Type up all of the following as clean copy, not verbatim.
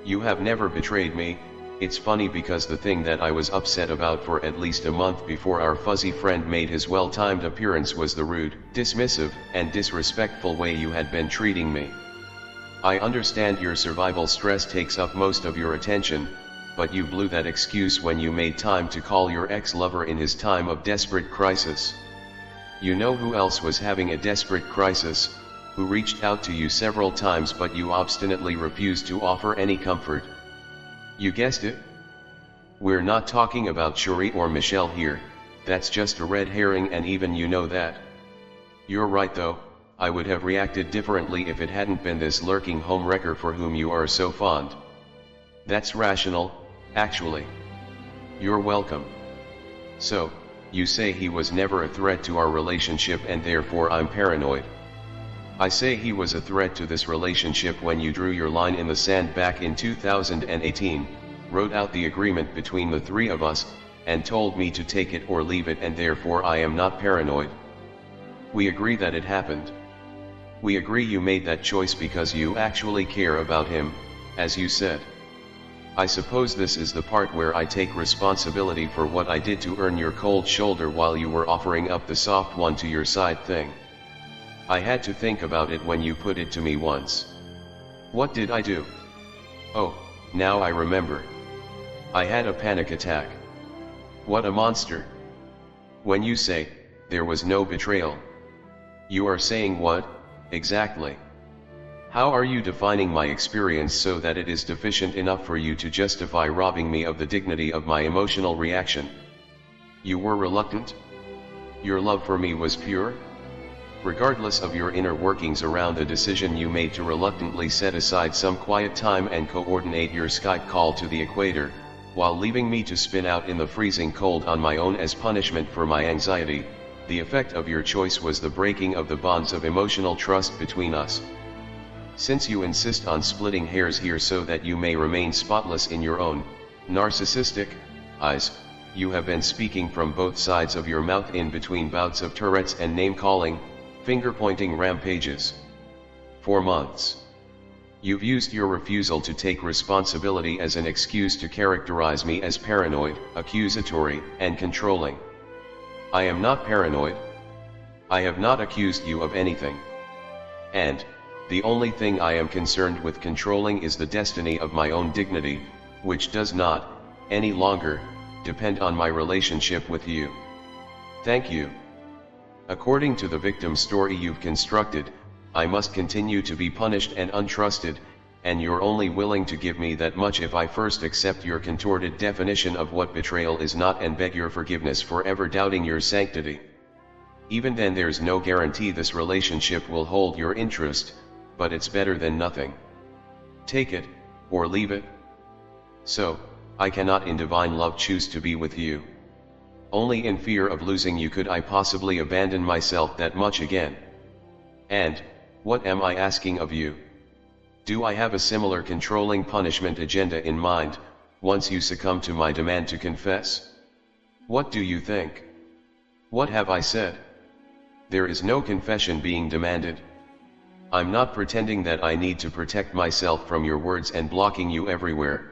You have never betrayed me. It's funny because the thing that I was upset about for at least a month before our fuzzy friend made his well-timed appearance was the rude, dismissive, and disrespectful way you had been treating me. I understand your survival stress takes up most of your attention, but you blew that excuse when you made time to call your ex-lover in his time of desperate crisis. You know who else was having a desperate crisis, who reached out to you several times but you obstinately refused to offer any comfort. You guessed it? We're not talking about Shuri or Michelle here, that's just a red herring and even you know that. You're right though, I would have reacted differently if it hadn't been this lurking homewrecker for whom you are so fond. That's rational, actually. You're welcome. So, you say he was never a threat to our relationship and therefore I'm paranoid. I say he was a threat to this relationship when you drew your line in the sand back in 2018, wrote out the agreement between the three of us, and told me to take it or leave it and therefore I am not paranoid. We agree that it happened. We agree you made that choice because you actually care about him, as you said. I suppose this is the part where I take responsibility for what I did to earn your cold shoulder while you were offering up the soft one to your side thing. I had to think about it when you put it to me once. What did I do? Oh, now I remember. I had a panic attack. What a monster. When you say, there was no betrayal. You are saying what, exactly? How are you defining my experience so that it is deficient enough for you to justify robbing me of the dignity of my emotional reaction? You were reluctant? Your love for me was pure? Regardless of your inner workings around the decision you made to reluctantly set aside some quiet time and coordinate your Skype call to the equator, while leaving me to spin out in the freezing cold on my own as punishment for my anxiety, the effect of your choice was the breaking of the bonds of emotional trust between us. Since you insist on splitting hairs here so that you may remain spotless in your own, narcissistic, eyes, you have been speaking from both sides of your mouth in between bouts of Tourette's and name-calling, finger-pointing rampages. 4 months. You've used your refusal to take responsibility as an excuse to characterize me as paranoid, accusatory, and controlling. I am not paranoid. I have not accused you of anything. And, the only thing I am concerned with controlling is the destiny of my own dignity, which does not, any longer, depend on my relationship with you. Thank you. According to the victim story you've constructed, I must continue to be punished and untrusted, and you're only willing to give me that much if I first accept your contorted definition of what betrayal is not and beg your forgiveness for ever doubting your sanctity. Even then there's no guarantee this relationship will hold your interest, but it's better than nothing. Take it, or leave it. So, I cannot in divine love choose to be with you. Only in fear of losing you could I possibly abandon myself that much again. And, what am I asking of you? Do I have a similar controlling punishment agenda in mind, once you succumb to my demand to confess? What do you think? What have I said? There is no confession being demanded. I'm not pretending that I need to protect myself from your words and blocking you everywhere.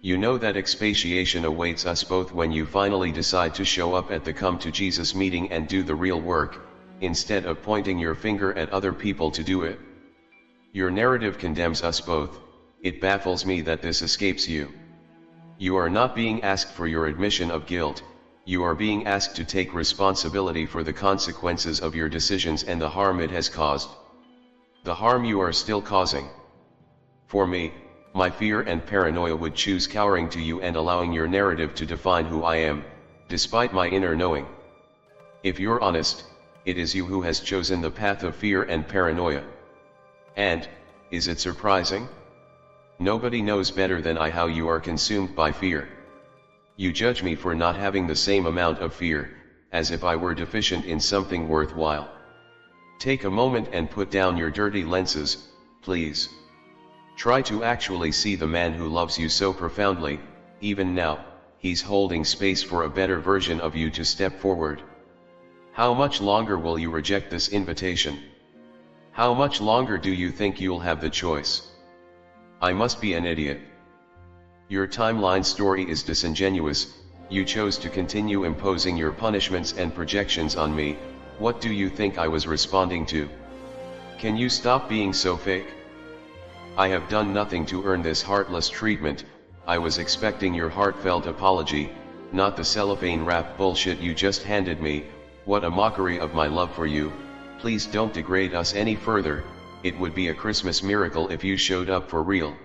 You know that expatiation awaits us both when you finally decide to show up at the Come to Jesus meeting and do the real work, instead of pointing your finger at other people to do it. Your narrative condemns us both. It baffles me that this escapes you. You are not being asked for your admission of guilt, you are being asked to take responsibility for the consequences of your decisions and the harm it has caused. The harm you are still causing. For me, my fear and paranoia would choose cowering to you and allowing your narrative to define who I am, despite my inner knowing. If you're honest, it is you who has chosen the path of fear and paranoia. And, is it surprising? Nobody knows better than I how you are consumed by fear. You judge me for not having the same amount of fear, as if I were deficient in something worthwhile. Take a moment and put down your dirty lenses, please. Try to actually see the man who loves you so profoundly. Even now, he's holding space for a better version of you to step forward. How much longer will you reject this invitation? How much longer do you think you'll have the choice? I must be an idiot. Your timeline story is disingenuous. You chose to continue imposing your punishments and projections on me. What do you think I was responding to? Can you stop being so fake? I have done nothing to earn this heartless treatment. I was expecting your heartfelt apology, not the cellophane wrap bullshit you just handed me. What a mockery of my love for you. Please don't degrade us any further. It would be a Christmas miracle if you showed up for real.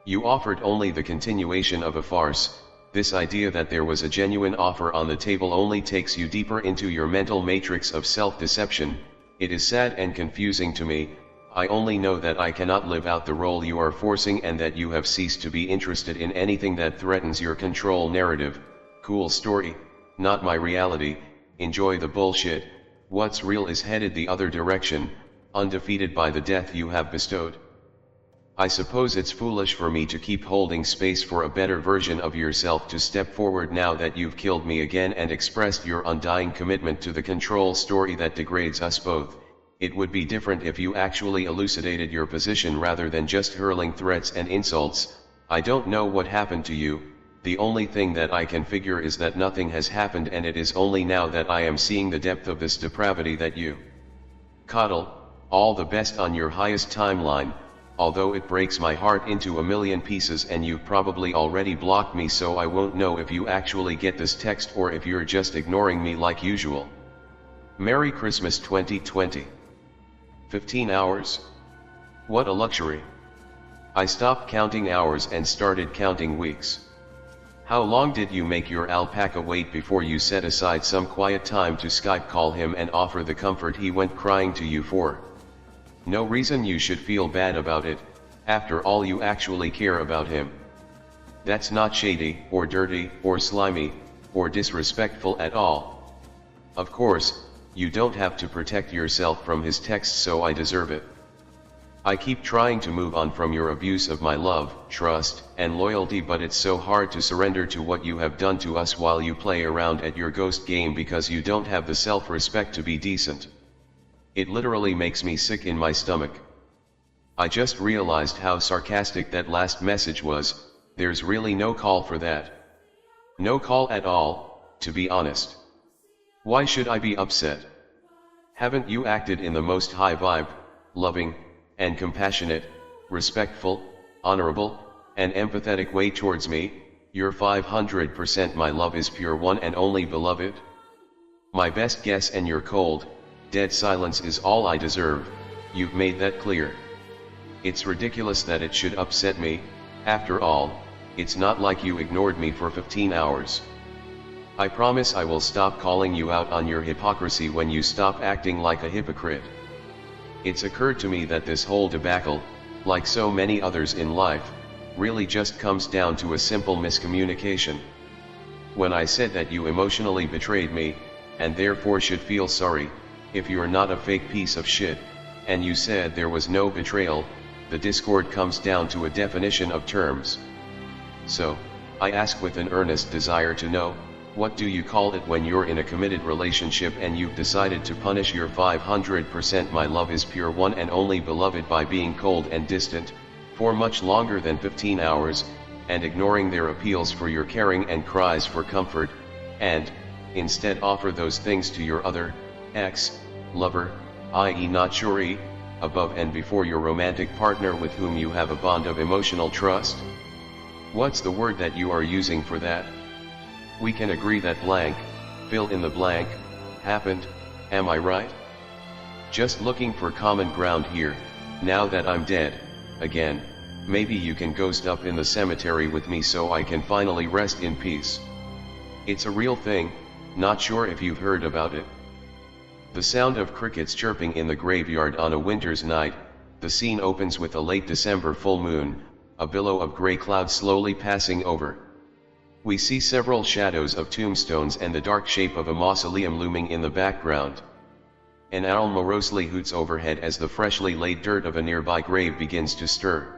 You offered only the continuation of a farce. This idea that there was a genuine offer on the table only takes you deeper into your mental matrix of self-deception. It is sad and confusing to me. I only know that I cannot live out the role you are forcing and that you have ceased to be interested in anything that threatens your control narrative. Cool story, not my reality. Enjoy the bullshit. What's real is headed the other direction, undefeated by the death you have bestowed. I suppose it's foolish for me to keep holding space for a better version of yourself to step forward now that you've killed me again and expressed your undying commitment to the control story that degrades us both. It would be different if you actually elucidated your position rather than just hurling threats and insults. I don't know what happened to you. The only thing that I can figure is that nothing has happened, and it is only now that I am seeing the depth of this depravity that you coddle. All the best on your highest timeline, although it breaks my heart into a million pieces, and you've probably already blocked me, so I won't know if you actually get this text or if you're just ignoring me like usual. Merry Christmas 2020. 15 hours? What a luxury. I stopped counting hours and started counting weeks. How long did you make your alpaca wait before you set aside some quiet time to Skype call him and offer the comfort he went crying to you for? No reason you should feel bad about it. After all, you actually care about him. That's not shady, or dirty, or slimy, or disrespectful at all. Of course, you don't have to protect yourself from his texts, so I deserve it. I keep trying to move on from your abuse of my love, trust, and loyalty, but it's so hard to surrender to what you have done to us while you play around at your ghost game because you don't have the self-respect to be decent. It literally makes me sick in my stomach. I just realized how sarcastic that last message was. There's really no call for that. No call at all, to be honest. Why should I be upset? Haven't you acted in the most high vibe, loving, and compassionate, respectful, honorable, and empathetic way towards me? Your 500% my love is pure one and only beloved? My best guess, and your cold, dead silence is all I deserve. You've made that clear. It's ridiculous that it should upset me. After all, it's not like you ignored me for 15 hours. I promise I will stop calling you out on your hypocrisy when you stop acting like a hypocrite. It's occurred to me that this whole debacle, like so many others in life, really just comes down to a simple miscommunication. When I said that you emotionally betrayed me, and therefore should feel sorry, if you're not a fake piece of shit, and you said there was no betrayal, the discord comes down to a definition of terms. So, I ask with an earnest desire to know, what do you call it when you're in a committed relationship and you've decided to punish your 500% my love is pure one and only beloved by being cold and distant, for much longer than 15 hours, and ignoring their appeals for your caring and cries for comfort, and, instead offer those things to your other, ex-lover, i.e. not Shuri, above and before your romantic partner with whom you have a bond of emotional trust? What's the word that you are using for that? We can agree that blank, fill in the blank, happened, am I right? Just looking for common ground here. Now that I'm dead, again, maybe you can ghost up in the cemetery with me so I can finally rest in peace. It's a real thing, not sure if you've heard about it. The sound of crickets chirping in the graveyard on a winter's night. The scene opens with a late December full moon, a billow of gray cloud slowly passing over. We see several shadows of tombstones and the dark shape of a mausoleum looming in the background. An owl morosely hoots overhead as the freshly laid dirt of a nearby grave begins to stir.